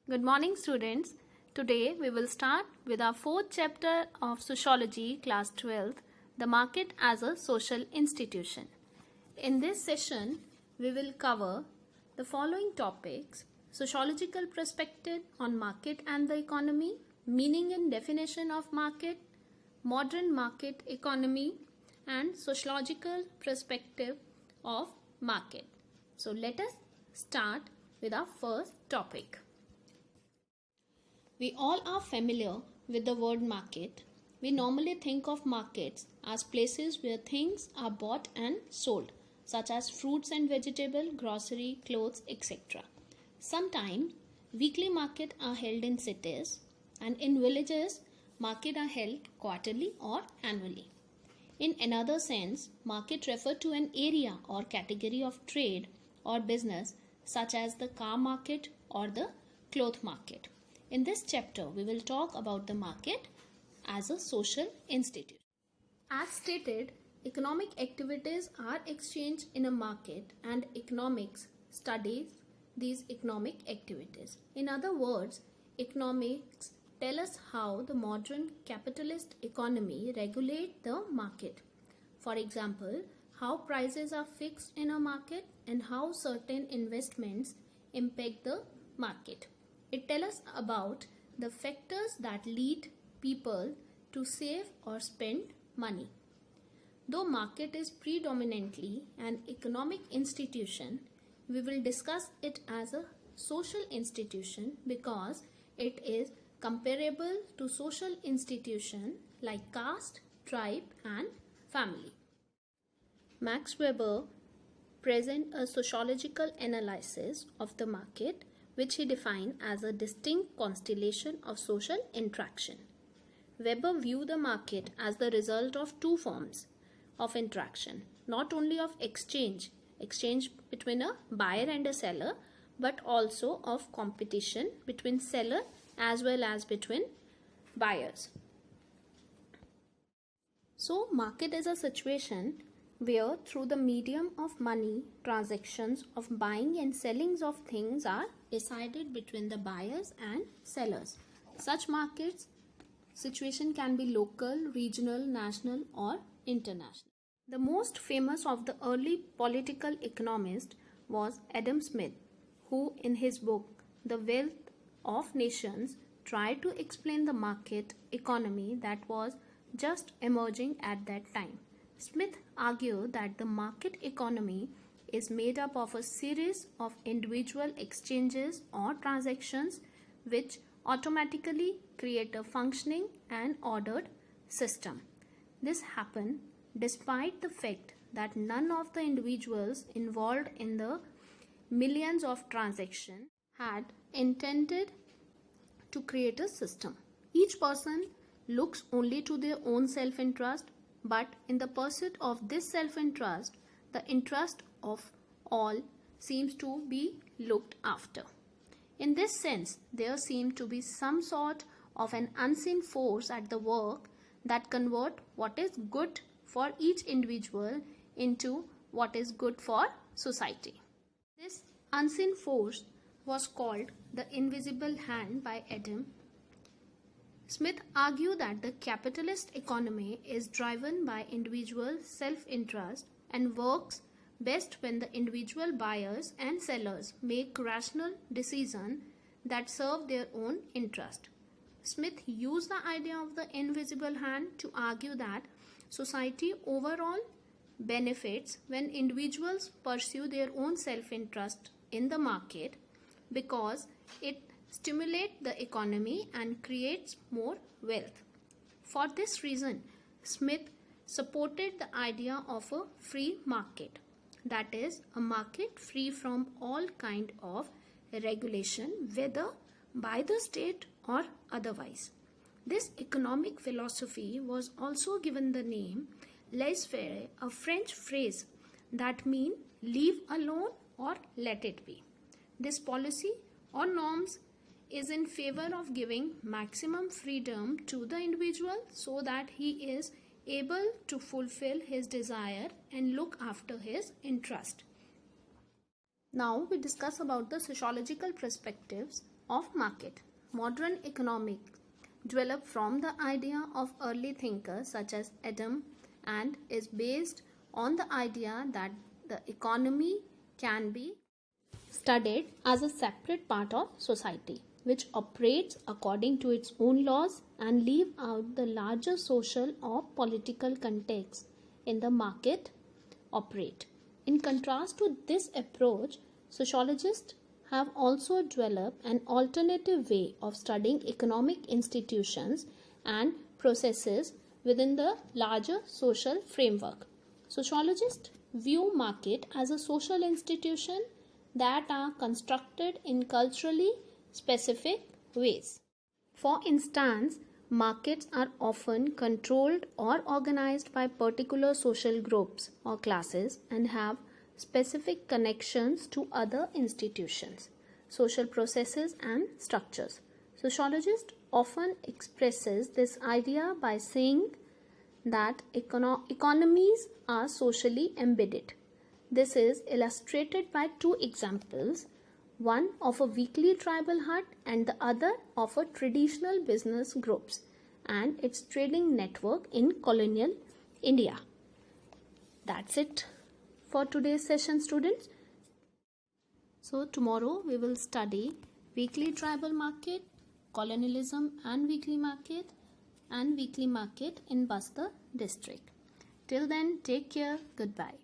Good morning, students. Today we will start with our fourth chapter of Sociology, class 12th, the market as a social institution. In this session, we will cover the following topics: sociological perspective on market and the economy, meaning and definition of market, modern market economy, and sociological perspective of market. So let us start with our first topic. We all are familiar with the word market. We normally think of markets as places where things are bought and sold, such as fruits and vegetables, grocery, clothes, etc. Sometimes weekly markets are held in cities, and in villages markets are held quarterly or annually. In another sense, market refer to an area or category of trade or business, such as the car market or the cloth market. In this chapter, we will talk about the market as a social institution. As stated, economic activities are exchanged in a market, and economics studies these economic activities. In other words, economics tell us how the modern capitalist economy regulates the market. For example, how prices are fixed in a market and how certain investments impact the market. It tells us about the factors that lead people to save or spend money. Though market is predominantly an economic institution, we will discuss it as a social institution because it is comparable to social institutions like caste, tribe, and family. Max Weber presents a sociological analysis of the market, which he defined as a distinct constellation of social interaction. Weber viewed the market as the result of two forms of interaction, not only of exchange between a buyer and a seller, but also of competition between seller as well as between buyers. So, market is a situation where through the medium of money, transactions of buying and selling of things are decided between the buyers and sellers. Such markets situation can be local, regional, national, or international. The most famous of the early political economists was Adam Smith, who in his book The Wealth of Nations tried to explain the market economy that was just emerging at that time. Smith argued that the market economy is made up of a series of individual exchanges or transactions which automatically create a functioning and ordered system. This happened despite the fact that none of the individuals involved in the millions of transactions had intended to create a system. Each person looks only to their own self-interest, but in the pursuit of this self-interest, the interest of all seems to be looked after. In this sense, there seems to be some sort of an unseen force at the work that convert what is good for each individual into what is good for society. This unseen force was called the invisible hand by Adam Smith. Argued that the capitalist economy is driven by individual self-interest and works best when the individual buyers and sellers make rational decisions that serve their own interest. Smith used the idea of the invisible hand to argue that society overall benefits when individuals pursue their own self-interest in the market because it stimulates the economy and creates more wealth. For this reason, Smith supported the idea of a free market, that is, a market free from all kind of regulation, whether by the state or otherwise. This economic philosophy was also given the name laissez-faire, a French phrase that means leave alone or let it be. This policy or norms is in favor of giving maximum freedom to the individual so that he is able to fulfill his desire and look after his interest. Now we discuss about the sociological perspectives of market. Modern economics developed from the idea of early thinkers such as Adam and is based on the idea that the economy can be studied as a separate part of society which operates according to its own laws and leave out the larger social or political context in the market operate. In contrast to this approach, sociologists have also developed an alternative way of studying economic institutions and processes within the larger social framework. Sociologists view market as a social institution that are constructed in culturally specific ways. For instance, markets are often controlled or organized by particular social groups or classes and have specific connections to other institutions, social processes and structures. Sociologist often expresses this idea by saying that economies are socially embedded. This is illustrated by two examples, one of a weekly tribal hut and the other of a traditional business groups and its trading network in colonial India. That's it for today's session, students. So tomorrow we will study weekly tribal market, colonialism and weekly market in Bastar district. Till then, take care. Goodbye.